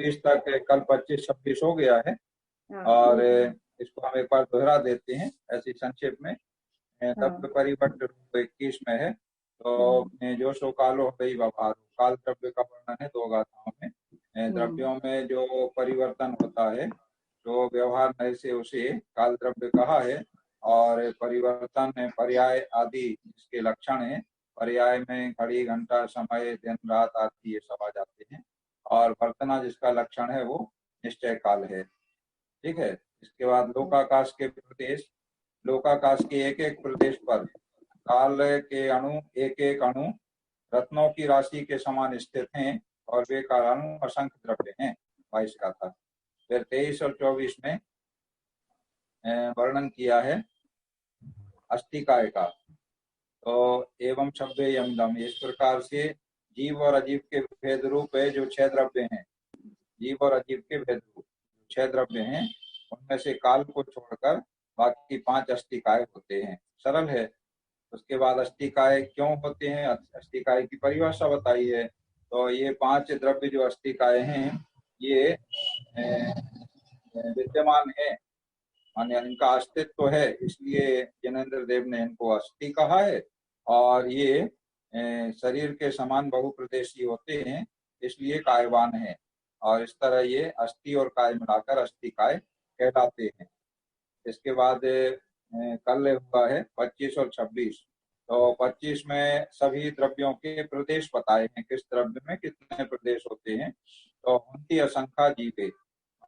26 तक, कल 25-26 हो गया है और इसको हम एक बार दोहरा देते हैं ऐसी संक्षेप में। तब परिवट रूप 21 में है। तो जो सो कालो हई व्यवहार, काल द्रव्य का वर्णन है 2 गाथाओं में। द्रव्यों में जो परिवर्तन होता है तो व्यवहार नय से उसे काल द्रव्य कहा है। और परिवर्तन पर्याय आदि इसके लक्षण है। पर्याय में घड़ी, घंटा, समय, दिन, रात आदि ये सब आ जाते हैं। और वर्तना जिसका लक्षण है वो निश्चय काल है। ठीक है। इसके बाद लोकाकाश के प्रदेश, लोकाकाश के एक एक प्रदेश पर काल के अणु, एक एक अणु रत्नों की राशि के समान स्थित हैं और वे कालाणु असंख्य द्रव्य हैं। 22 का था। फिर 23 और 24 में वर्णन किया है अस्थिकाय का। तो एवं शब्दे यमदम, इस प्रकार से जीव और अजीव के भेद रूप है जो 6 द्रव्य हैं। जीव और अजीव के भेद रूप 6 द्रव्य हैं, उनमें से काल को छोड़कर बाकी 5 अस्थिकाय होते हैं। सरल है। उसके बाद अस्थिकाय क्यों होते हैं, अस्थिकाय की परिभाषा बताई है। तो ये 5 द्रव्य जो अस्थिकाय हैं ये विद्यमान है, माने इनका अस्तित्व है, इसलिए ज्ञानेन्द्र देव ने इनको अस्थि कहा है। और ये शरीर के समान बहुप्रदेशी होते हैं, इसलिए कायवान है। और इस तरह ये अस्थि और काय मिलाकर अस्थिकाय कहलाते हैं। इसके बाद कल हुआ है 25 और 26। तो 25 में सभी द्रव्यों के प्रदेश बताए हैं, किस द्रव्य में कितने प्रदेश होते हैं। तो उनकी असंख्या जीवे,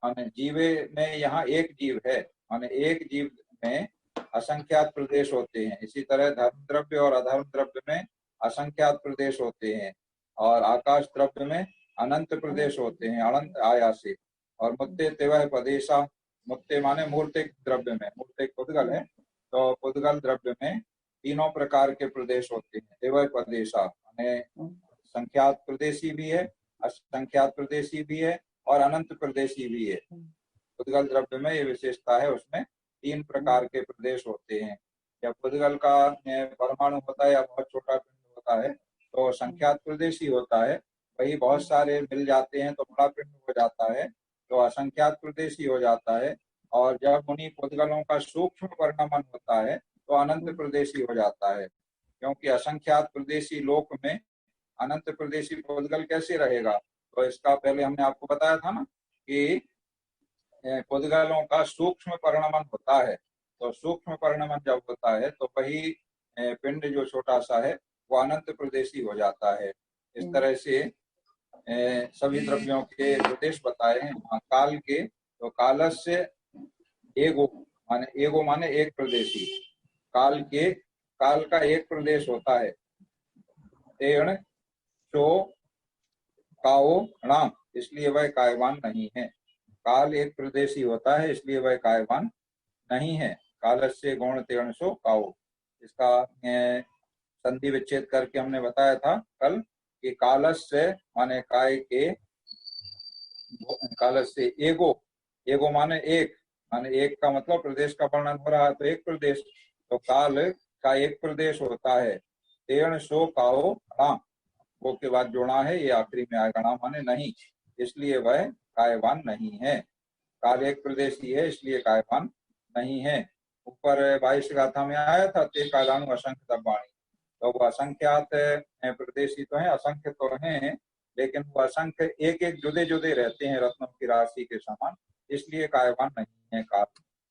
माने जीवे में यहाँ एक जीव है, माने एक जीव में असंख्यात प्रदेश होते हैं। इसी तरह धर्म द्रव्य और अधर्म द्रव्य में असंख्यात प्रदेश होते हैं। और आकाश द्रव्य में अनंत प्रदेश होते हैं, अनंत आया से। और मुत्ते तेवह पदेशा, मुत्ते माने मूर्तिक द्रव्य में, मूर्तिक पुद्गल है, तो पुद्गल द्रव्य में तीनों प्रकार के प्रदेश होते हैं। तेवह पदेशा माने संख्यात प्रदेशी भी है, असंख्यात प्रदेशी भी है और अनंत प्रदेशी भी है। पुद्गल द्रव्य में ये विशेषता है, उसमें 3 प्रकार के प्रदेश होते हैं। जब पुद्गल का परमाणु होता है या बहुत छोटा पिंड होता है तो संख्यात प्रदेशी होता है, वही बहुत सारे मिल जाते हैं तो बड़ा पिंड हो जाता है, तो असंख्यात प्रदेशी हो जाता है। और जब उन्हीं पुद्गलों का सूक्ष्म परिणमन होता है तो अनंत प्रदेशी हो जाता है। क्योंकि असंख्यात प्रदेशी लोक में अनंत प्रदेशी पुद्गल कैसे रहेगा, तो इसका पहले हमने आपको बताया था ना कि पुद्गलों का सूक्ष्म परिणमन होता है। तो सूक्ष्म परिणमन जब होता है तो वही पिंड जो छोटा सा है वो अनंत प्रदेशी हो जाता है। इस तरह से सभी द्रव्यों के प्रदेश बताए हैं। काल के, तो कालस से एगो माने एक प्रदेशी, काल के, काल का एक प्रदेश होता है। तेण सो काओ णाम, इसलिए वह कायवान नहीं है। काल एक प्रदेशी होता है इसलिए वह कायवान नहीं है। कालस्य गौण तेण सो काओ, इसका संधि विच्छेद करके हमने बताया था कल कि कालस्य माने काय के, कालस्य एगो, एगो माने एक, माने एक का मतलब प्रदेश का वर्णन हो रहा है तो एक प्रदेश, तो काल का एक प्रदेश होता है। तेण सो काओ णाम, वो के बाद जोड़ा है, ये आखिरी में आएगा, णाम माने नहीं, इसलिए वह कायवान नहीं है। काल एक प्रदेशी है इसलिए कायवान नहीं है। ऊपर 22 गाथा में आया था ते कालाणु असंख्य दब्बाणी, तो वो असंख्यात प्रदेशी तो है, असंख्य तो है, लेकिन वो असंख्य एक एक जुदे जुदे रहते हैं रत्नों की राशि के समान, इसलिए कायवान नहीं है काल।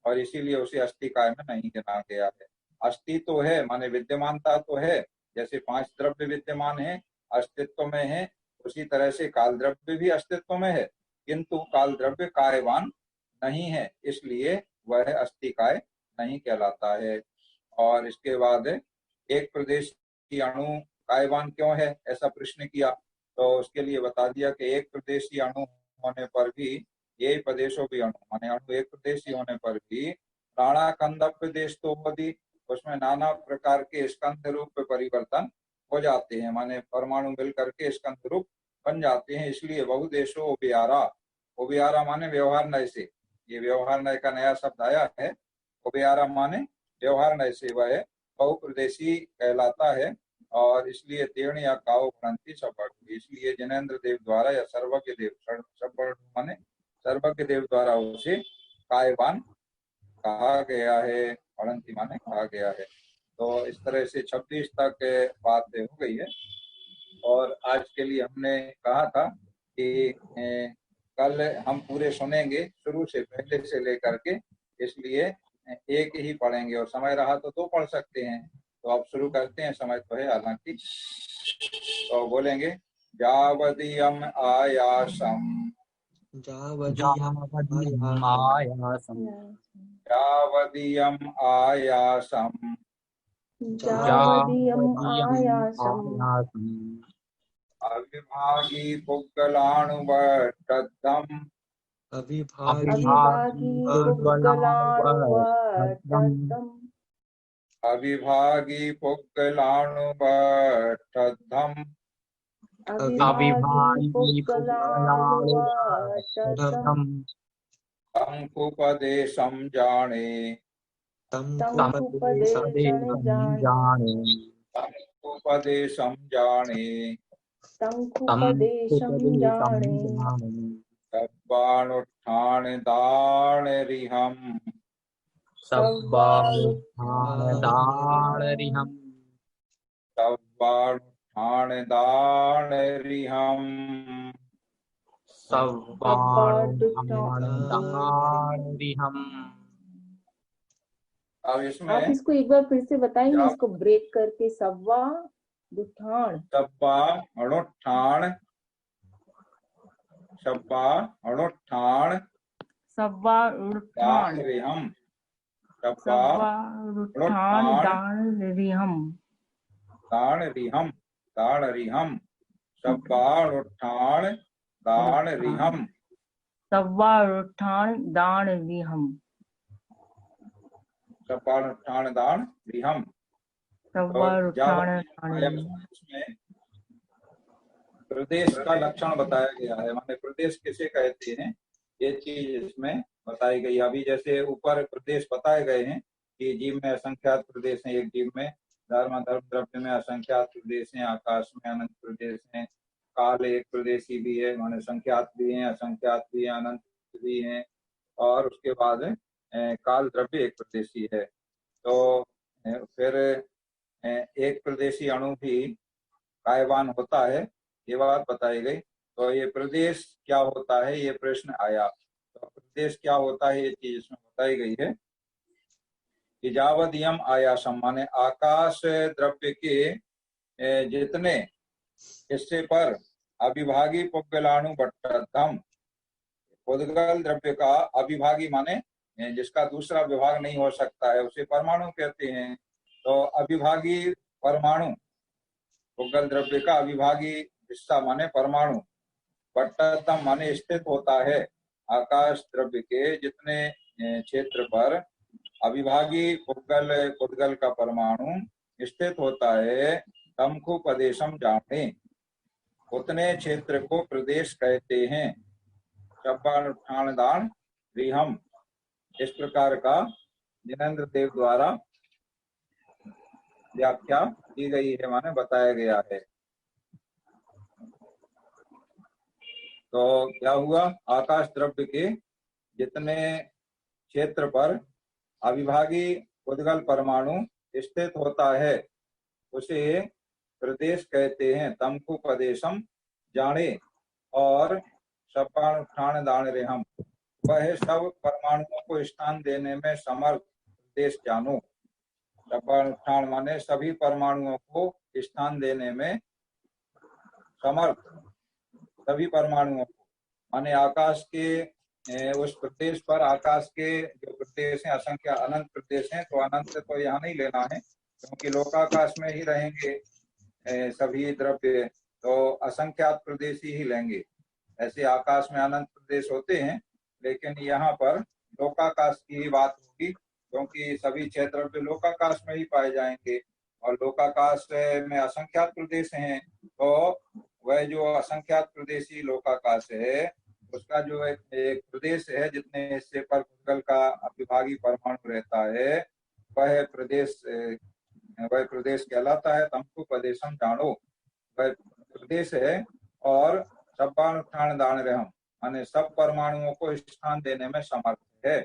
और इसीलिए उसे अस्थिकाय में नहीं गिना गया है। अस्थि तो है माने विद्यमानता तो है, जैसे 5 द्रव्य विद्यमान है, अस्तित्व में है, उसी तरह से काल द्रव्य भी अस्तित्व में है, किंतु काल द्रव्य कायवान नहीं है, इसलिए वह अस्थिकाय नहीं कहलाता है। और इसके बाद एक प्रदेश की अणु कायवान क्यों है, ऐसा प्रश्न किया, तो उसके लिए बता दिया कि एक प्रदेशी अणु होने पर भी, ये प्रदेशों भी अणु माने अणु एक प्रदेशी होने पर भी नाना कंदप देश तो होती, उसमें नाना प्रकार के स्कंध रूप परिवर्तन हो जाते हैं, माने परमाणु मिल करके स्कंध रूप बन जाते हैं, इसलिए बहुदेशो उबियारा, उबियारा माने व्यवहार नय से, ये व्यवहार नय का नया शब्द आया है। उबियारा माने व्यवहार नय से वह बहुप्रदेशी कहलाता है, और इसलिए तीर्ण या काव भ्रांति सपर्ण, इसलिए जिनेन्द्र देव द्वारा या सर्वज्ञ देव, सपर्ण माने सर्वज्ञ देव द्वारा उसे कायवान कहा गया है, भ्रांति माने कहा गया है। तो इस तरह से 26 तक बात हो गई है। और आज के लिए हमने कहा था कि कल हम पूरे सुनेंगे शुरू से, पहले से लेकर के, इसलिए एक ही पढ़ेंगे, और समय रहा तो दो पढ़ सकते हैं। तो अब शुरू करते हैं, समय तो है हालांकि। तो बोलेंगे जावदीयम आयासम, जावदीयम आयासम, जावदीयम आयासम, जावदीयम आयासम, अविभागी पुग्गलानुवर्तद्धम्, अविभागी पुग्गलानुवर्तद्धम्, अविभागी पुग्गलानुवर्तद्धम्, अविभागी पुग्गलानुवर्तद्धम्, तंकुपदेशं जाने, तंकुपदेशं जाने, तंकुपदेशं जाने, तंकुपदेशं जाने, सब्बानुत्थान दानरिहं, सब्बानुत्थानदानरिहं, सब्बानुत्थान दानरिहं, सब्बानुत्थानदानरिहं। अब आप इसमें इसको एक बार फिर से बताएंगे, इसको ब्रेक करके। सब्बा दुठान, सब्बा अनुत्थान, सब्बा अनुत्थान सब्बा रुठान, दानरिहं, सब्बा रुठान दानरिहं, दानरिहं, दानरिहं, सब्बानुत्थान दानरिहं, सब्बा रुठान दानरिहं, सब्बानुत्थान दानरिहं। सब्बा रुठान इसमें प्रदेश का लक्षण बताया गया है, माने प्रदेश किसे कहते हैं, ये चीज इसमें बताई गई। अभी जैसे ऊपर प्रदेश बताए गए हैं कि जीव में असंख्यात प्रदेश हैं, एक जीव में धर्म धर्म द्रव्य में असंख्यात प्रदेश हैं, आकाश में अनंत प्रदेश हैं, काल एक प्रदेशी भी है, माने संख्यात भी हैं, असंख्यात भी हैं, अनंत भी हैं, और उसके बाद काल द्रव्य एक प्रदेशी है। तो फिर एक प्रदेशी अणु भी कायवान होता है, ये बात बताई गई। तो ये प्रदेश क्या होता है, ये प्रश्न आया। तो प्रदेश क्या होता है, ये चीज इसमें बताई गई है कि जावदीयम आयासम, माने आकाश द्रव्य के जितने हिस्से पर अविभागी पुग्गलाणु बट्टद्धम, पुद्गल द्रव्य का अविभागी माने जिसका दूसरा विभाग नहीं हो सकता है, उसे परमाणु कहते हैं। तो अविभागी परमाणु, पुग्गल द्रव्य का अविभागी हिस्सा माने परमाणु, बट्टद्धम माने स्थित होता है। आकाश द्रव्य के जितने क्षेत्र पर अविभागी पुद्गल का परमाणु स्थित होता है, तमखु प्रदेशम जाने, उतने क्षेत्र को प्रदेश कहते हैं। शब्बानुत्थान दान रिहम, इस प्रकार का जिनेन्द्र देव द्वारा व्याख्या की गई है, माने बताया गया है। तो क्या हुआ, आकाश द्रव्य के जितने क्षेत्र पर अविभागी पुद्गल परमाणु स्थित होता है, उसे प्रदेश कहते हैं। तमकु प्रदेशम जाने और शब्बानुत्थान दान रेहम, वह सब परमाणुओं को स्थान देने में समर्थ प्रदेश जानो। शब्बानुत्थान माने सभी परमाणुओं को स्थान देने में समर्थ, सभी परमाणुओं को, माने आकाश के उस प्रदेश पर, आकाश के जो प्रदेश हैं असंख्य अनंत प्रदेश हैं, तो अनंत तो यहाँ नहीं लेना है क्योंकि लोकाकाश में ही रहेंगे सभी द्रव्य, तो असंख्यात प्रदेश ही लेंगे। ऐसे आकाश में अनंत प्रदेश होते हैं, लेकिन यहाँ पर लोकाकाश की ही बात होगी क्योंकि सभी क्षेत्र पे लोकाकाश में ही पाए जाएंगे, और लोकाकाश में असंख्यात प्रदेश हैं। तो वह जो असंख्यात प्रदेशी लोकाकाश है, उसका जो एक प्रदेश है जितने हिस्से पर पुद्गल का अविभागी परमाणु रहता है, वह प्रदेश वह प्रदेश कहलाता है। तमको प्रदेशम जानो, वह प्रदेश है। और सब्बानुष्ठान दान रहम, माने सब परमाणुओं को स्थान देने में समर्थ है।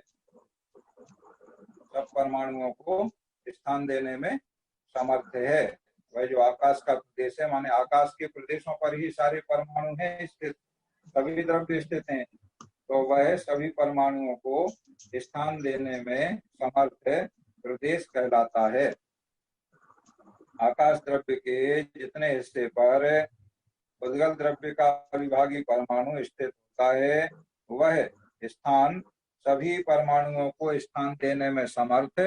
सब परमाणुओं को स्थान देने में समर्थ है। वह जो आकाश का प्रदेश है, माने आकाश के प्रदेशों पर ही सारे परमाणु हैं स्थित, सभी द्रव्य स्थित हैं, तो वह सभी परमाणुओं को स्थान देने में समर्थ प्रदेश कहलाता है। आकाश द्रव्य के जितने हिस्से पर उद्गल द्रव्य का विभागी परमाणु स्थित होता है, वह स्थान सभी परमाणुओं को स्थान देने में समर्थ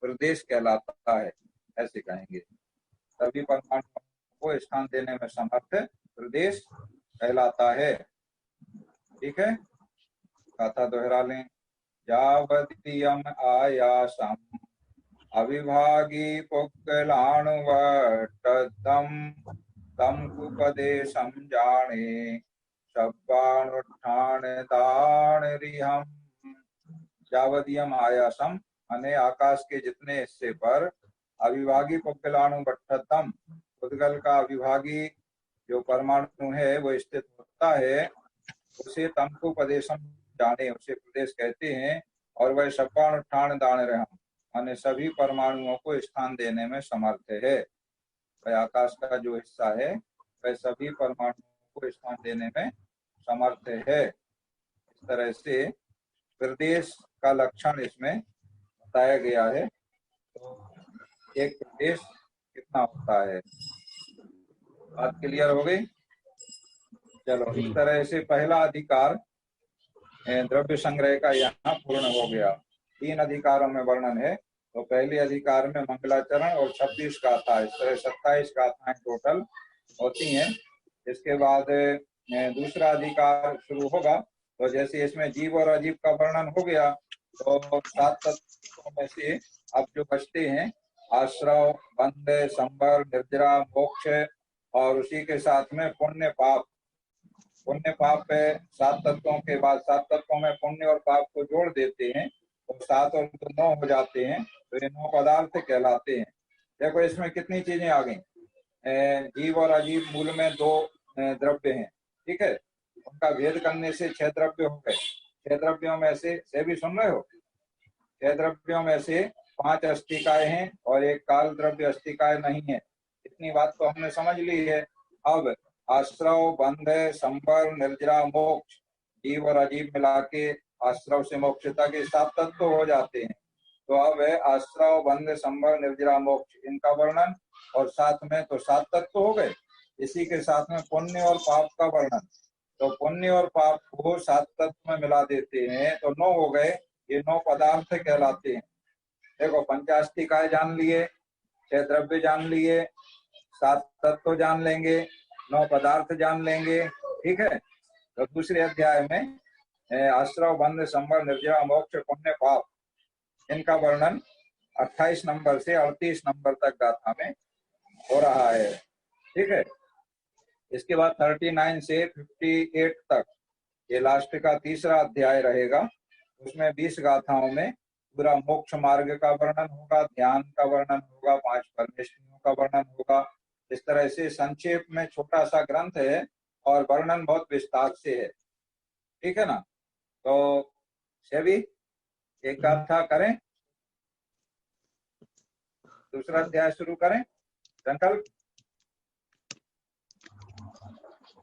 प्रदेश कहलाता है। ऐसे कहेंगे, सभी परमाणुओं को स्थान देने में समर्थ प्रदेश कहलाता है। ठीक है, गाथा दोहरा लें। यावदीयम आयासम अविभागी पुक्कलाणुवट्टम तम कुपदेशम जाने सब्बानुष्ठान दान रिहम। यावदीयम आयासम, माने आकाश के जितने हिस्से पर अविभागी पुक्कलाणुवट्टम, उद्गल का अविभागी जो परमाणु है वो स्थित होता है, उसे तमकोपदेशम जाने, उसे प्रदेश कहते हैं। और वह सब्बानुष्ठान दान रहम, माने सभी परमाणुओं को स्थान देने में समर्थ है। वह आकाश का जो हिस्सा है वह सभी परमाणुओं को स्थान देने में समर्थ है। इस तरह से प्रदेश का लक्षण इसमें बताया गया है। तो एक प्रदेश कितना होता है, बात क्लियर हो गई। चलो, इस तरह से पहला अधिकार द्रव्य संग्रह का यहाँ पूर्ण हो गया। 3 अधिकारों में वर्णन है। तो पहले अधिकार में मंगलाचरण और 26 गाथा, इस तरह 27 गाथाएं टोटल होती हैं। इसके बाद दूसरा अधिकार शुरू होगा। तो जैसे इसमें जीव और अजीव का वर्णन हो गया, तो 7 तत्वों में से अब जो बचते हैं आश्रव, बंध, संबर, निर्जरा, मोक्ष, और उसी के साथ में पुण्य पाप। पुण्य पाप 7 तत्वों के बाद 7 तत्वों में पुण्य और पाप को जोड़ देते हैं, तो 7 और 9 हो जाते हैं। तो ये 9 पदार्थ कहलाते हैं। देखो इसमें कितनी चीजें आ गई। जीव और अजीव मूल में 2 द्रव्य हैं, ठीक है। उनका भेद करने से 6 द्रव्य हो गए। 6 द्रव्यों में से भी सुन रहे हो, 6 द्रव्यों में से 5 अस्थिकाय हैं और 1 काल द्रव्य अस्थिकाय नहीं है। इतनी बात तो हमने समझ ली है। अब आश्रव, बंध, संबर, निर्जरा, मोक्ष, जीव और अजीव मिला के आश्रव से मोक्ष तक 7 तत्व हो जाते हैं। तो अब है आश्रव, बंध, संबर, निर्जरा, मोक्ष, इनका वर्णन, और साथ में तो 7 तत्व हो गए। इसी के साथ में पुण्य और पाप का वर्णन। तो पुण्य और पाप को 7 तत्व में मिला देते हैं, तो 9 हो गए। ये 9 पदार्थ कहलाते हैं। देखो, पंचास्तिकाय जान लिए, 6 द्रव्य जान लिए, 7 तत्व जान लेंगे, 9 पदार्थ जान लेंगे, ठीक है। तो दूसरे अध्याय में आश्रव, बंध, संबर, निर्जरा, मोक्ष, पुण्य, पाप, इनका वर्णन 28 नंबर से 38 नंबर तक गाथा में हो रहा है, ठीक है। इसके बाद 39 से 58 तक ये लास्ट का तीसरा अध्याय रहेगा। उसमें 20 गाथाओं में पूरा मोक्ष मार्ग का वर्णन होगा, ध्यान का वर्णन होगा, 5 परमेष्ठियों का वर्णन होगा। इस तरह से संक्षेप में छोटा सा ग्रंथ है और वर्णन बहुत विस्तार से है, ठीक है ना। तो सभी एक गाथा करें, दूसरा अध्याय शुरू करें, संकल्प।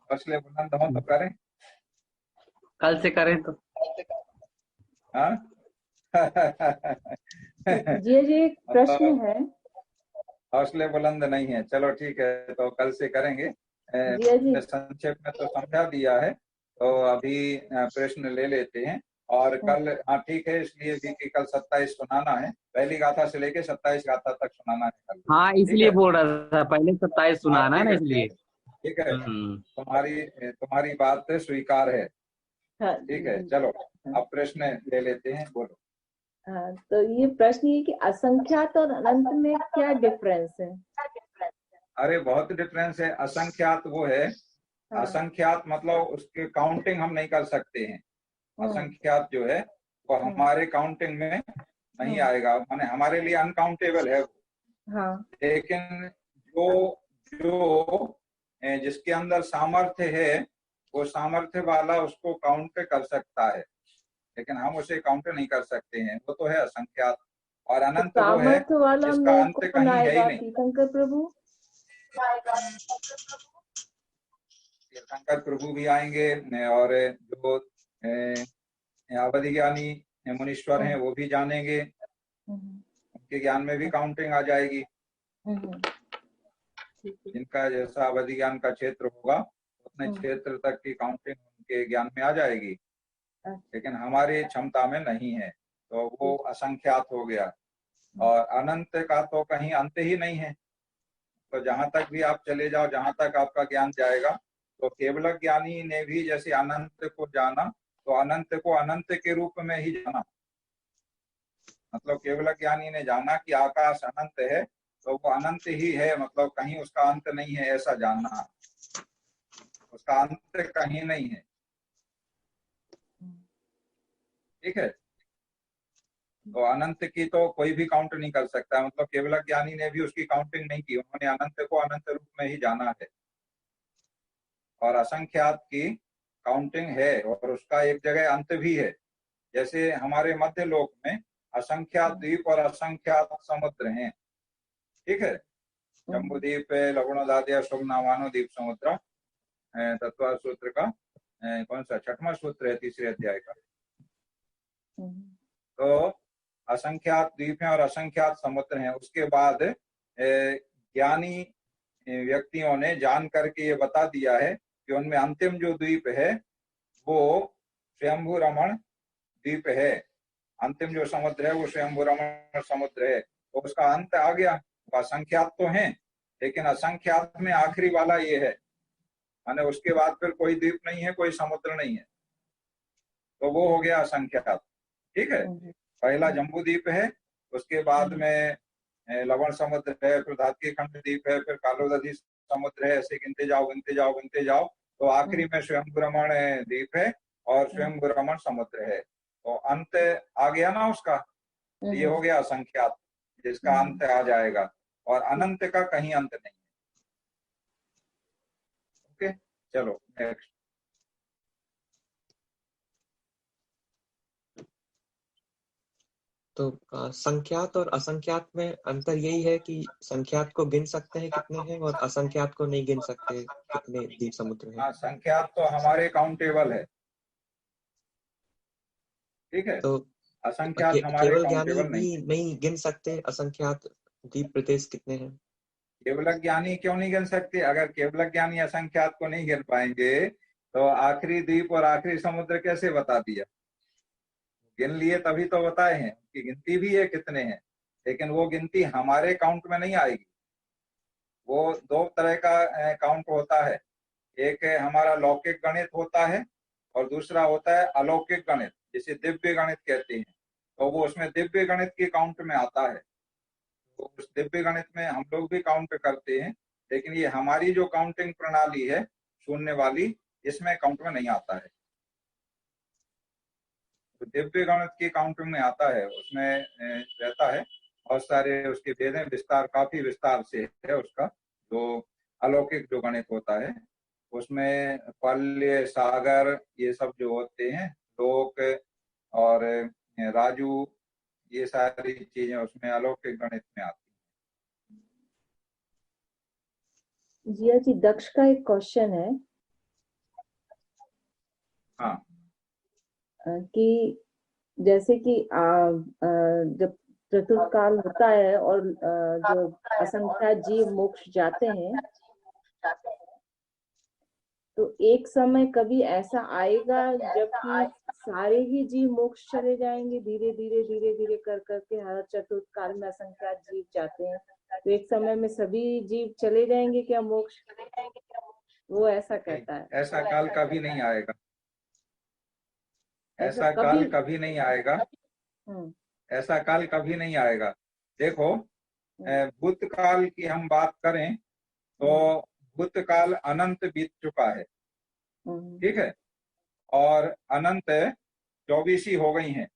फसले बुलंद हो तो करें, कल से करें तो। हाँ। जी एक प्रश्न है। हौसले बुलंद नहीं है, चलो ठीक है, तो कल से करेंगे। जी संक्षेप में तो समझा दिया है, तो अभी प्रश्न ले लेते हैं। और कल, हाँ ठीक है, इसलिए भी कि कल 27 सुनाना है, पहली गाथा से लेके 27 गाथा तक सुनाना है कल। हाँ, इसलिए बोल रहा था, पहले 27 सुनाना है ना, इसलिए। ठीक है, तुम्हारी बात स्वीकार है, ठीक है। चलो अब प्रश्न ले लेते हैं, बोलो। हाँ, तो ये प्रश्न ये कि असंख्यात और अनंत में क्या डिफरेंस है? अरे बहुत डिफरेंस है। असंख्यात वो है, हाँ। असंख्यात मतलब उसके काउंटिंग हम नहीं कर सकते हैं। असंख्यात जो है वो हमारे काउंटिंग में नहीं आएगा, माने हमारे लिए अनकाउंटेबल है। हाँ। लेकिन जो जो जिसके अंदर सामर्थ्य है वो सामर्थ्य वाला उसको काउंट कर सकता है, लेकिन हम उसे काउंट नहीं कर सकते हैं। वो तो है असंख्यात। और तो अनंत वो है सामर्थ्य वाला हम जिसका लोगों अंत को कहीं है ही बनाएगा नहीं। तीर्थंकर प्रभु। तीर्थंकर प्रभु भी आएंगे और जो अवधि ज्ञानी मुनीश्वर हैं वो भी जानेंगे, उनके ज्ञान में भी काउंटिंग आ जाएगी। जिनका जैसा अवधि ज्ञान का क्षेत्र होगा उतने क्षेत्र तक की काउंटिंग उनके ज्ञान में आ जाएगी, लेकिन हमारी क्षमता में नहीं है, तो वो असंख्यात हो गया। और अनंत का तो कहीं अंत ही नहीं है। तो जहां तक भी आप चले जाओ, जहां तक आपका ज्ञान जाएगा, तो केवल ज्ञानी ने भी जैसे अनंत को जाना, तो अनंत को अनंत के रूप में ही जाना। मतलब केवल ज्ञानी ने जाना कि आकाश अनंत है, तो वो अनंत ही है, मतलब कहीं उसका अंत नहीं है, ऐसा जानना। उसका अंत कहीं नहीं है। ठीक है। तो अनंत की तो कोई भी काउंट नहीं कर सकता, मतलब केवल ज्ञानी ने भी उसकी काउंटिंग नहीं की, उन्होंने अनंत को अनंत रूप में ही जाना है। और असंख्यात की काउंटिंग है और उसका एक जगह अंत भी है। जैसे हमारे मध्य लोक में असंख्यात द्वीप और असंख्यात समुद्र हैं। ठीक है। जम्बू द्वीप, लवणोदाद्य, सोमनामानो द्वीप समुद्र, तत्व सूत्र का कौन सा 6वां सूत्र है, 3रे अध्याय का। तो असंख्यात द्वीप हैं और असंख्यात समुद्र हैं। उसके बाद ज्ञानी व्यक्तियों ने जान करके ये बता दिया है कि उनमें अंतिम जो द्वीप है वो स्वयंभू रमण द्वीप है। अंतिम जो समुद्र है वो स्वयंभू रमण समुद्र है। तो उसका अंत आ गया। असंख्यात तो हैं, लेकिन असंख्यात में आखिरी वाला ये है, माने उसके बाद फिर कोई द्वीप नहीं है, कोई समुद्र नहीं है, तो वो हो गया असंख्यात। ठीक है। पहला जम्बू द्वीप है, उसके बाद में लवण समुद्र है, फिर धात्की खंड द्वीप है, फिर कालोदधी समुद्र है। ऐसे गिनते जाओ गिनते जाओ गिनते जाओ, तो आखिरी में स्वयंभू रमण द्वीप है और स्वयंभू रमण समुद्र है। तो अंत आ गया ना उसका, ये हो गया असंख्यात, जिसका अंत आ जाएगा। और अनंत का कहीं अंत नहीं है। ओके, चलो नेक्स्ट। तो संख्यात और असंख्यात में अंतर यही है कि संख्यात को गिन सकते हैं कितने हैं और असंख्यात को नहीं गिन सकते कितने द्वीप समुद्र हैं। हाँ, संख्यात तो हमारे काउंटेबल है। ठीक है। तो असंख्यात हमारे केवल ज्ञानी काउंटेबल भी नहीं। नहीं गिन सकते असंख्यात द्वीप प्रदेश कितने हैं। केवल ज्ञानी क्यों नहीं गिन सकते? अगर केवल ज्ञानी असंख्यात को नहीं गिन पाएंगे तो आखिरी द्वीप और आखिरी समुद्र कैसे बता दिया? गिन लिए तभी तो बताए हैं कि गिनती भी है कितने हैं, लेकिन वो गिनती हमारे काउंट में नहीं आएगी। वो दो तरह का काउंट होता है। एक हमारा लौकिक गणित होता है और दूसरा होता है अलौकिक गणित, जिसे दिव्य गणित कहते हैं। तो वो उसमें दिव्य गणित के काउंट में आता है। तो उस दिव्य गणित में हम लोग भी काउंट करते हैं, लेकिन ये हमारी जो काउंटिंग प्रणाली है शून्य वाली, इसमें काउंट में नहीं आता है। तो दिव्य गणित की काउंटिंग में आता है, उसमें रहता है बहुत सारे उसके भेद हैं, विस्तार काफी विस्तार से है उसका। जो अलौकिक जो गणित होता है उसमें पल्य, सागर, ये सब जो होते हैं, लोक और राजू, ये सारी चीजें उसमें अलौकिक गणित में आती हैं। जिया जी, दक्ष का एक क्वेश्चन है। हाँ। कि जैसे कि जब चतुर्थ काल होता है और जो असंख्यात जीव मोक्ष जाते हैं, तो एक समय कभी ऐसा आएगा जबकि सारे ही जीव मोक्ष चले जाएंगे, धीरे धीरे धीरे धीरे कर करके हर चतुर्थ काल में असंख्यात जीव जाते हैं, तो एक समय में सभी जीव चले जाएंगे क्या मोक्ष? वो ऐसा कहता है। ऐसा काल कभी नहीं आएगा। ऐसा काल कभी नहीं आएगा। ऐसा काल कभी नहीं आएगा। देखो, भूतकाल की हम बात करें तो भूतकाल अनंत बीत चुका है। ठीक है। और अनंत 24 ही हो गई हैं।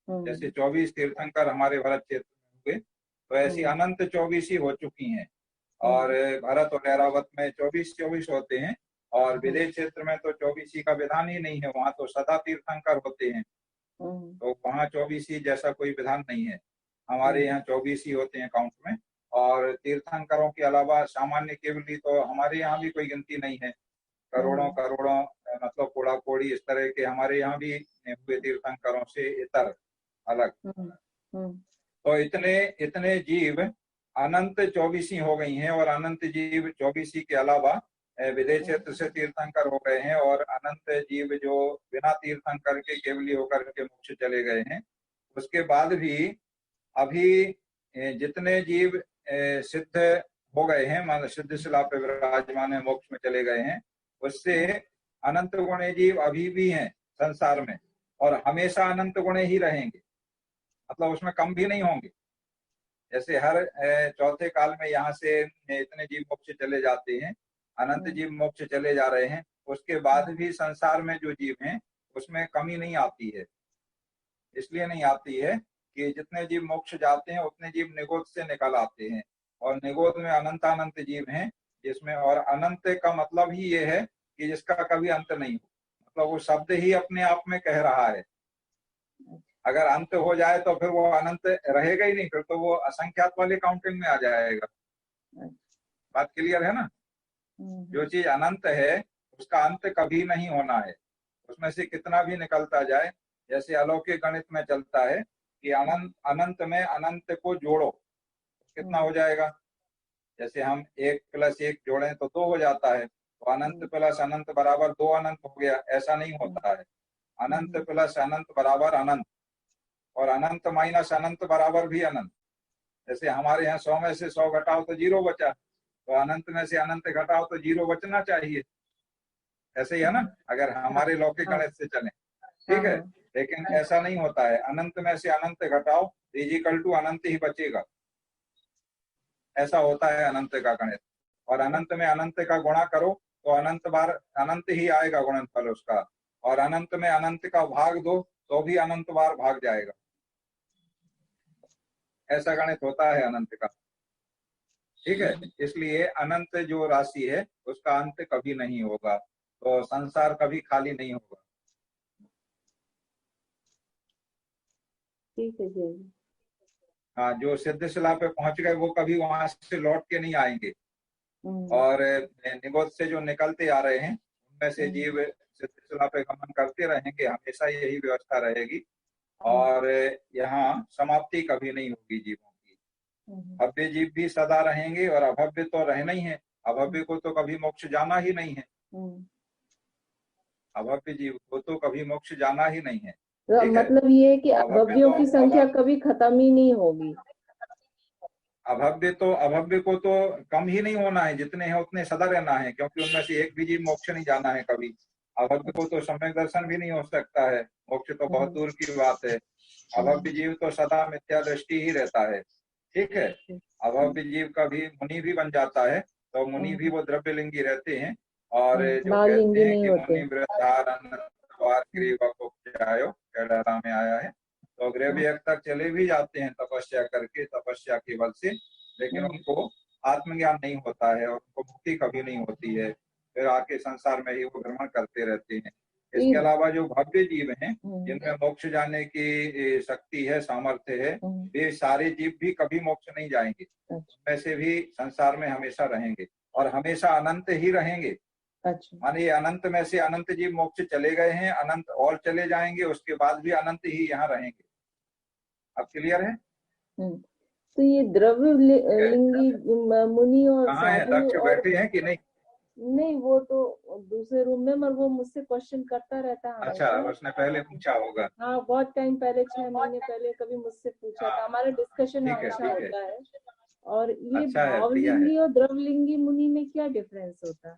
जैसे 24 तीर्थंकर हमारे भारत क्षेत्र में हुए, तो ऐसी अनंत 24 ही हो चुकी हैं। और भरत और ऐरावत में 24 होते हैं, और विदेश क्षेत्र में तो 24 का विधान ही नहीं है, वहां तो सदा तीर्थंकर होते हैं, तो वहाँ 24 जैसा कोई विधान नहीं है। हमारे यहाँ 24 होते हैं काउंट में, और तीर्थंकरों के अलावा सामान्य केवली तो हमारे यहाँ भी कोई गिनती नहीं है। करोड़ों करोड़ों मतलब कोड़ा कोड़ी इस तरह के हमारे यहाँ भी हुए तीर्थंकरों से इतर अलग। तो इतने इतने जीव अनंत 24 हो गई हैं, और अनंत जीव 24 के अलावा विदेश क्षेत्र से तीर्थंकर हो गए हैं, और अनंत जीव जो बिना तीर्थंकर के केवली होकर के मोक्ष चले गए हैं। उसके बाद भी अभी जितने जीव सिद्ध हो गए हैं, मान सिद्ध शिला पे विराजमान है, मोक्ष में चले गए हैं, उससे अनंत गुणे जीव अभी भी हैं संसार में, और हमेशा अनंत गुणे ही रहेंगे, मतलब उसमें कम भी नहीं होंगे। जैसे हर चौथे काल में यहाँ से इतने जीव मोक्ष चले जाते हैं, अनंत जीव मोक्ष चले जा रहे हैं, उसके बाद भी संसार में जो जीव हैं उसमें कमी नहीं आती है। इसलिए नहीं आती है कि जितने जीव मोक्ष जाते हैं उतने जीव निगोद से निकल आते हैं, और निगोद में अनंत अनंत जीव हैं जिसमें, और अनंत का मतलब ही ये है कि जिसका कभी अंत नहीं हो, मतलब वो शब्द ही अपने आप में कह रहा है। अगर अंत हो जाए तो फिर वो अनंत रहेगा ही नहीं, फिर तो वो असंख्यात वाली काउंटिंग में आ जाएगा। बात क्लियर है ना? जो चीज अनंत है उसका अंत कभी नहीं होना है, उसमें से कितना भी निकलता जाए। जैसे अलौकिक गणित में चलता है कि अनंत अनंत में अनंत को जोड़ो, कितना हो जाएगा। जैसे हम 1 + 1 जोड़ें तो 2 हो जाता है, तो अनंत प्लस अनंत बराबर 2 अनंत हो गया। ऐसा नहीं होता है, अनंत प्लस अनंत बराबर अनंत, और अनंत माइनस अनंत बराबर भी अनंत। जैसे हमारे यहाँ 100 में से 100 घटाओ तो 0 बचा, तो अनंत में से अनंत घटाओ तो 0 बचना चाहिए। ऐसे ही है ना, अगर हमारे लौकिक गणित से चले, ठीक है। लेकिन ऐसा नहीं होता है, अनंत में से अनंत घटाओ इक्वल टू अनंत ही बचेगा, ऐसा होता है अनंत का गणित। और अनंत में अनंत का गुणा करो तो अनंत बार अनंत ही आएगा गुणनफल उसका, और अनंत में अनंत का भाग दो तो भी अनंत बार भाग जाएगा। ऐसा गणित होता है अनंत का, ठीक है। इसलिए अनंत जो राशि है उसका अंत कभी नहीं होगा, तो संसार कभी खाली नहीं होगा। ठीक है जी। हाँ, जो सिद्ध शिला पे पहुंच गए वो कभी वहां से लौट के नहीं आएंगे, और निगोद से जो निकलते आ रहे हैं उनमें से जीव सिद्ध शिला पे गमन करते रहेंगे, हमेशा यही व्यवस्था रहेगी, और यहाँ समाप्ति कभी नहीं होगी जीवों की। भव्य जीव भी सदा रहेंगे, और अभव्य तो रहना ही है, अभव्य को तो कभी मोक्ष जाना ही नहीं है, अभव्य जीव को तो कभी मोक्ष जाना ही नहीं है। तो मतलब ये है कि अभव्यों की संख्या कभी खत्म ही नहीं होगी। अभव्य को तो कम ही नहीं होना है, जितने हैं उतने सदा रहना है, क्योंकि उनमें से एक भी जीव मोक्ष नहीं जाना है कभी। अभव्य को तो सम्यक दर्शन भी नहीं हो सकता है, मोक्ष तो बहुत दूर की बात है। अभव्य जीव तो सदा मिथ्या दृष्टि ही रहता है, ठीक है। अभव्य जीव का भी मुनि भी बन जाता है, तो मुनि भी वो द्रव्यलिंगी रहते हैं, और जो कहते हैं कि मुनि वृद्धार में आया है, तो गृह तक चले भी जाते हैं तपस्या करके, तपस्या के बल से, लेकिन उनको आत्मज्ञान नहीं होता है, और उनको मुक्ति कभी नहीं होती है, फिर आके संसार में ही वो भ्रमण करते रहते हैं। इसके अलावा जो भव्य जीव हैं जिनमें मोक्ष जाने की शक्ति है, सामर्थ्य है, वे सारे जीव भी कभी मोक्ष नहीं जाएंगे, उनमें से भी संसार में हमेशा रहेंगे, और हमेशा अनंत ही रहेंगे। मानिए अनंत में से अनंत जीव मोक्ष चले गए हैं, अनंत और चले जाएंगे, उसके बाद भी अनंत ही यहाँ रहेंगे। अब क्लियर है? तो ये द्रव्य लिंगी मुनि और कहाँ है, दक्ष बैठे हैं कि नहीं? नहीं, वो तो दूसरे रूम में, मगर वो मुझसे क्वेश्चन करता रहता है। अच्छा, उसने पहले पूछा होगा। हाँ, बहुत टाइम पहले, 6 महीने पहले कभी मुझसे पूछा था। हमारा डिस्कशन हमेशा होता है। और ये भावलिंगी और द्रव्यलिंगी मुनि में क्या डिफरेंस होता है?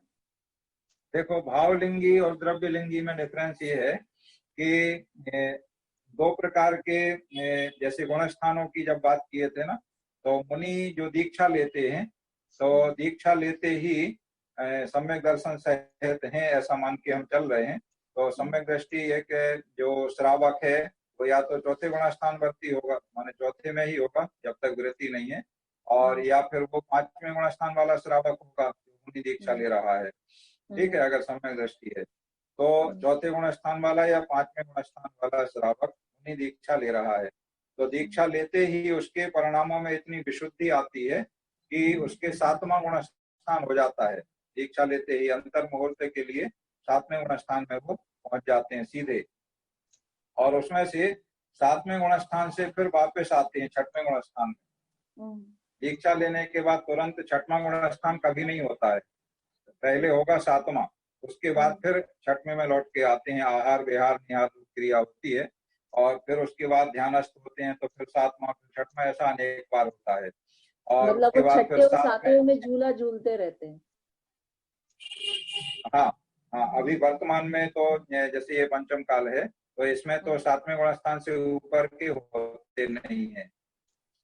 देखो, भावलिंगी और द्रव्यलिंगी में डिफरेंस ये है कि 2 प्रकार के, जैसे गुणस्थानों की जब बात किए थे ना, तो मुनि जो दीक्षा लेते हैं, तो दीक्षा लेते ही सम्यक दर्शन सहित हैं ऐसा मान के हम चल रहे हैं। तो सम्यक दृष्टि एक जो श्रावक है वो या तो चौथे गुणस्थान वर्ती होगा, माने चौथे में ही होगा जब तक वृत्ति नहीं है, और या फिर वो 5वें गुणस्थान वाला श्रावक होगा जो मुनि दीक्षा ले रहा है। ठीक है, अगर सम्यक दृष्टि है तो चौथे गुणस्थान वाला या 5वें गुणस्थान वाला श्रावक मुनि दीक्षा ले रहा है, तो दीक्षा लेते ही उसके परिणामों में इतनी विशुद्धि आती है कि उसके 7वां गुणस्थान हो जाता है। दीक्षा लेते ही अंतर मुहूर्त के लिए 7वें गुणस्थान में वो पहुंच जाते हैं सीधे, और उसमें से 7वें गुणस्थान से फिर वापस आते हैं 6वें गुणस्थान में। दीक्षा लेने के बाद तुरंत 6वां गुणस्थान कभी नहीं होता है, पहले होगा 7वां, उसके बाद फिर 6वें में लौट के आते हैं। आहार विहार निहार क्रिया होती है, और फिर उसके बाद ध्यानस्थ होते हैं, तो फिर 7वां फिर 6वां, ऐसा अनेक बार होता है। और मतलब उसके वो बाद 6ठे फिर और 7वें में झूला झूलते रहते हैं। हाँ हाँ, अभी वर्तमान में तो जैसे ये पंचम काल है, तो इसमें तो 7वें गुणस्थान से ऊपर के होते नहीं है,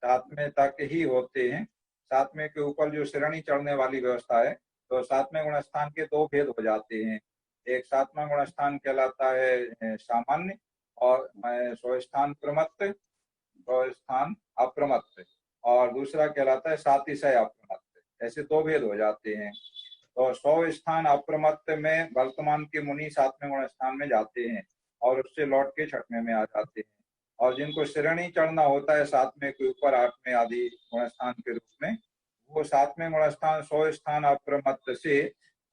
7वें तक ही होते हैं। 7वें के ऊपर जो श्रेणी चढ़ने वाली व्यवस्था है, तो 7वें गुणस्थान के दो भेद हो जाते हैं। एक 7वां गुणस्थान कहलाता है सामान्य, और स्वस्थान प्रमत्त, स्वस्थान अप्रमत्त, और दूसरा कहलाता है सातिशय अप्रमत्त। ऐसे दो भेद हो जाते हैं। तो 100 स्थान अप्रमत्त में वर्तमान के मुनि 7वें गुणस्थान में जाते हैं, और उससे लौट के 6वें में आ जाते हैं। और जिनको श्रेणी चढ़ना होता है 7वें के ऊपर 8वें आदि गुणस्थान के रूप में, वो 7वें गुणस्थान 100 स्थान अप्रमत्त से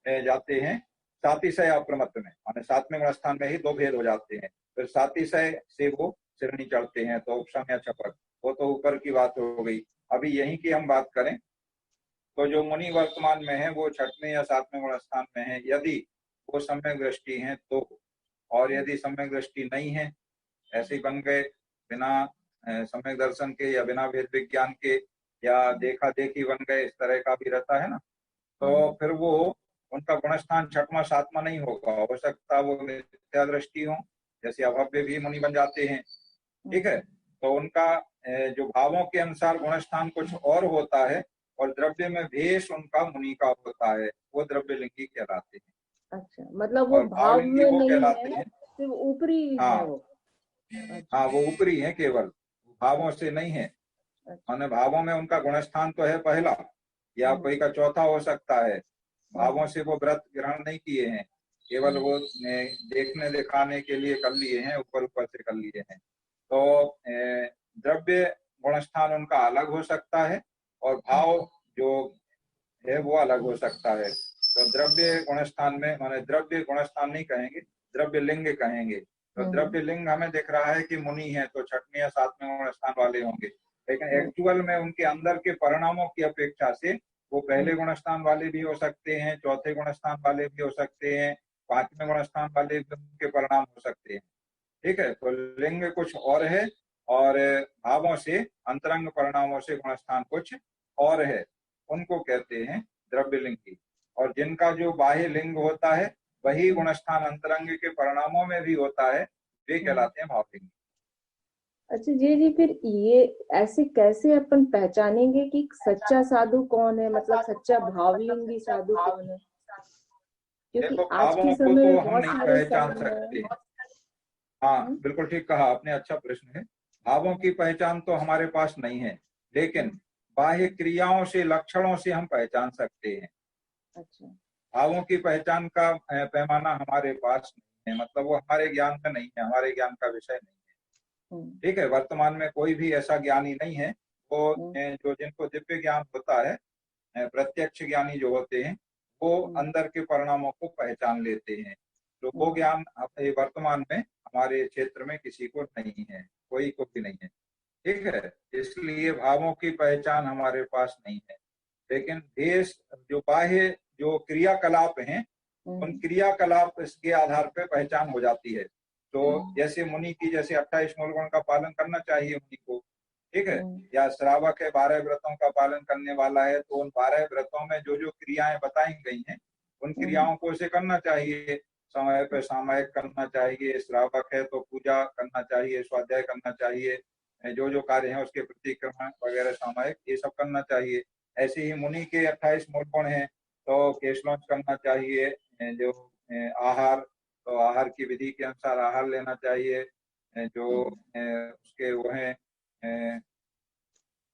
जाते हैं सातिशय अप्रमत्त में, माने 7वें गुणस्थान में ही दो भेद हो जाते हैं। फिर सातिशय से वो श्रेणी चढ़ते हैं, तो उपशम या छपक, वो तो ऊपर की बात हो गई। अभी यहीं की हम बात करें तो जो मुनि वर्तमान में है वो 6वें या 7वें गुणस्थान में है, यदि वो सम्यक दृष्टि है तो। और यदि सम्यक दृष्टि नहीं है, ऐसे ही बन गए बिना सम्यक दर्शन के या बिना भेद विज्ञान के, या देखा देखी बन गए, इस तरह का भी रहता है ना, तो फिर वो उनका गुणस्थान 6वां 7वां नहीं होगा। हो सकता वो मिथ्या दृष्टि हो, जैसे अभव्य भी मुनि बन जाते हैं। ठीक है, तो उनका जो भावों के अनुसार गुणस्थान कुछ और होता है, और द्रव्य में भेष उनका मुनि का होता है, वो द्रव्य लिंगी कहलाते हैं। अच्छा, मतलब वो और भाव भावलिंगी में वो नहीं कहलाते है, हैं। सिर्फ ऊपरी है हाँ वो। अच्छा, हाँ, वो ऊपरी है, केवल भावों से नहीं है। अच्छा। माने भावों में उनका गुणस्थान तो है पहला, या कोई का चौथा हो सकता है। भावों से वो व्रत ग्रहण नहीं किए हैं, केवल वो देखने दिखाने के लिए कर लिए हैं, ऊपर ऊपर से कर लिए हैं। तो द्रव्य गुणस्थान उनका अलग हो सकता है, और भाव जो है वो अलग हो सकता है। तो द्रव्य गुणस्थान में, माने द्रव्य गुणस्थान नहीं कहेंगे, द्रव्य लिंग कहेंगे। तो द्रव्य लिंग हमें दिख रहा है कि मुनि है, तो 6वें या 7वें गुणस्थान वाले होंगे, लेकिन एक्चुअल में उनके अंदर के परिणामों की अपेक्षा से वो पहले गुणस्थान वाले भी हो सकते हैं, चौथे गुणस्थान वाले भी हो सकते हैं, 5वें गुणस्थान वाले भी उनके परिणाम हो सकते हैं। ठीक है, तो लिंग कुछ और है, और भावों से अंतरंग परिणामों से गुणस्थान कुछ और है, उनको कहते हैं द्रव्य लिंगी। और जिनका जो बाह्य लिंग होता है वही गुणस्थान अंतरंग के परिणामों में भी होता है, वे कहलाते हैं भावलिंगी। अच्छा जी, फिर ये ऐसे कैसे अपन पहचानेंगे कि सच्चा साधु कौन है, मतलब सच्चा भावलिंगी साधु कौन है? क्योंकि देखो, आज के भावों को समय तो में हम बहुत नहीं सारे पहचान संत सकते। हैं। हाँ, बिल्कुल ठीक कहा आपने, अच्छा प्रश्न है। भावों की पहचान तो हमारे पास नहीं है, लेकिन बाह्य क्रियाओं से, लक्षणों से हम पहचान सकते हैं। अच्छा। भावों की पहचान का पैमाना हमारे पास नहीं है, मतलब वो हमारे ज्ञान में नहीं है, हमारे ज्ञान का विषय नहीं है। ठीक है, वर्तमान में कोई भी ऐसा ज्ञानी नहीं है वो जो जिनको दिव्य ज्ञान होता है, प्रत्यक्ष ज्ञानी जो होते हैं, वो अंदर के परिणामों को पहचान लेते हैं। तो वो ज्ञान वर्तमान में हमारे क्षेत्र में किसी को नहीं है, कोई को भी नहीं है। ठीक है, इसलिए भावों की पहचान हमारे पास नहीं है, लेकिन देश जो बाह्य जो क्रियाकलाप हैं, उन क्रियाकलाप के आधार पर पहचान हो जाती है। तो जैसे मुनि की, जैसे 28 मूल गुण का पालन करना चाहिए मुनि को, ठीक है, या श्रावक है 12 व्रतों का पालन करने वाला है, तो उन 12 व्रतों में जो जो क्रियाएं बताई गई हैं, उन क्रियाओं को उसे करना चाहिए। समय पे सामयिक करना चाहिए, श्रावक है तो पूजा करना चाहिए, स्वाध्याय करना चाहिए, जो जो कार्य है उसके प्रतिक्रमण वगैरह सामयिक, ये सब करना चाहिए। ऐसे ही मुनि के 28 मूल गुण हैं, तो केशलौच करना चाहिए, जो आहार, तो आहार की विधि के अनुसार आहार लेना चाहिए, जो उसके वो है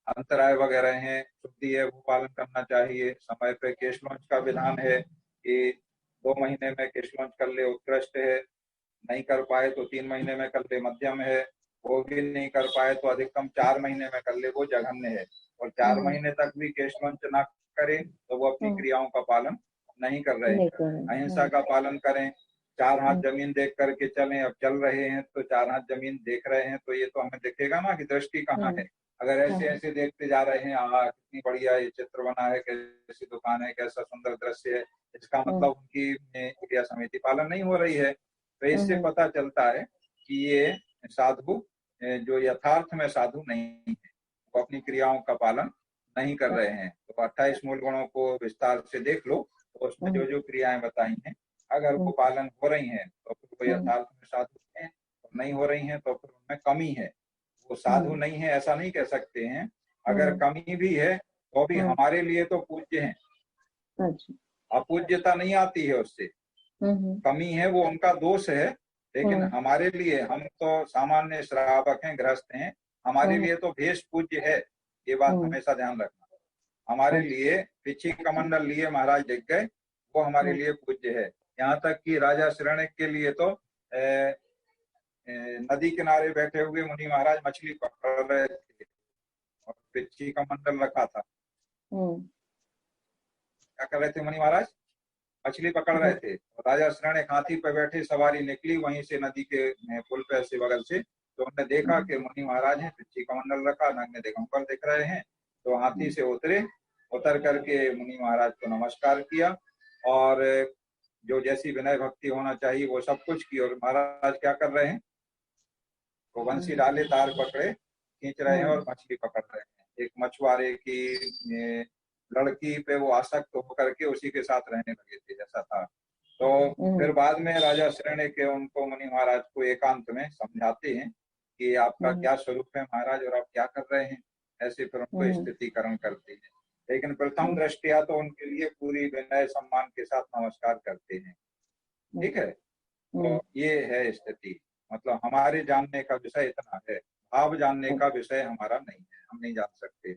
अंतराय वगैरह हैं, शुद्धि है, वो पालन करना चाहिए। समय पे केश लॉन्च का विधान है कि 2 महीने में केश लॉन्च कर ले, उत्कृष्ट है। नहीं कर पाए तो 3 महीने में कर ले, मध्यम है। वो भी नहीं कर पाए तो अधिकतम 4 महीने में कर ले, वो जघन्य है। और 4 महीने तक भी केश लॉन्च ना करे तो वो अपनी क्रियाओं का पालन नहीं कर रहे हैं। अहिंसा का पालन करें, 4 हाथ जमीन देख करके चलें। अब चल रहे हैं तो 4 हाथ जमीन देख रहे हैं, तो ये तो हमें दिखेगा ना कि दृष्टि कहाँ है। अगर ऐसे ऐसे देखते जा रहे हैं, कितनी बढ़िया ये चित्र बना है, कैसी दुकान है, कैसा सुंदर दृश्य है, इसका मतलब उनकी क्रिया समिति पालन नहीं हो रही है। तो इससे पता चलता है कि ये साधु जो यथार्थ में साधु नहीं है, वो अपनी क्रियाओं का पालन नहीं कर रहे हैं। तो 28 मूल गुणों को विस्तार से देख लो, तो उसमें जो जो क्रियाएं बताई हैं, अगर वो पालन हो रही हैं तो फिर वो यथार्थ में साधु हैं, और नहीं हो रही हैं तो फिर उनमें कमी है। वो साधु नहीं है ऐसा नहीं कह सकते हैं। अगर कमी भी है तो भी हमारे लिए तो पूज्य हैं। अपूज्यता नहीं आती है उससे, कमी है वो उनका दोष है। लेकिन हमारे लिए, हम तो सामान्य श्रावक हैं, गृहस्थ हैं, हमारे लिए तो भेष पूज्य है। ये बात हमेशा ध्यान रखना। हमारे लिए पिछी कमंडल लिए महाराज दिख गए, वो हमारे लिए पूज्य है। यहाँ तक कि राजा शरण्य के लिए तो नदी किनारे बैठे हुए मुनि महाराज मछली पकड़ रहे थे और पिछी कमंडल रखा था। क्या कर रहे थे मुनि महाराज? मछली पकड़ रहे थे। राजा शरण एक हाथी पर बैठे, सवारी निकली वहीं से नदी के पुल पे से बगल से, तो उन्होंने देखा कि मुनि महाराज हैं, पिछी कमंडल रखा, नग्न दिगंबर दिख रहे हैं। तो हाथी से उतरे, उतर करके मुनि महाराज को नमस्कार किया और जो जैसी विनय भक्ति होना चाहिए वो सब कुछ की। और महाराज क्या कर रहे हैं? वो बंसी डाले, तार पकड़े, खींच रहे हैं और मछली पकड़ रहे हैं। एक मछुआरे की लड़की पे वो आसक्त होकर के उसी के साथ रहने लगे थे, ऐसा था। तो फिर बाद में राजा शरण्य के उनको मुनि महाराज को एकांत में समझाते हैं कि आपका क्या स्वरूप है महाराज और आप क्या कर रहे हैं। ऐसे फिर उनको स्थितिकरण करते हैं। लेकिन प्रथम दृष्टिया तो उनके लिए पूरी विनय सम्मान के साथ नमस्कार करते हैं। ठीक है, तो ये है स्थिति। मतलब हमारे जानने का विषय इतना है, भाव जानने का विषय हमारा नहीं है, हम नहीं जान सकते।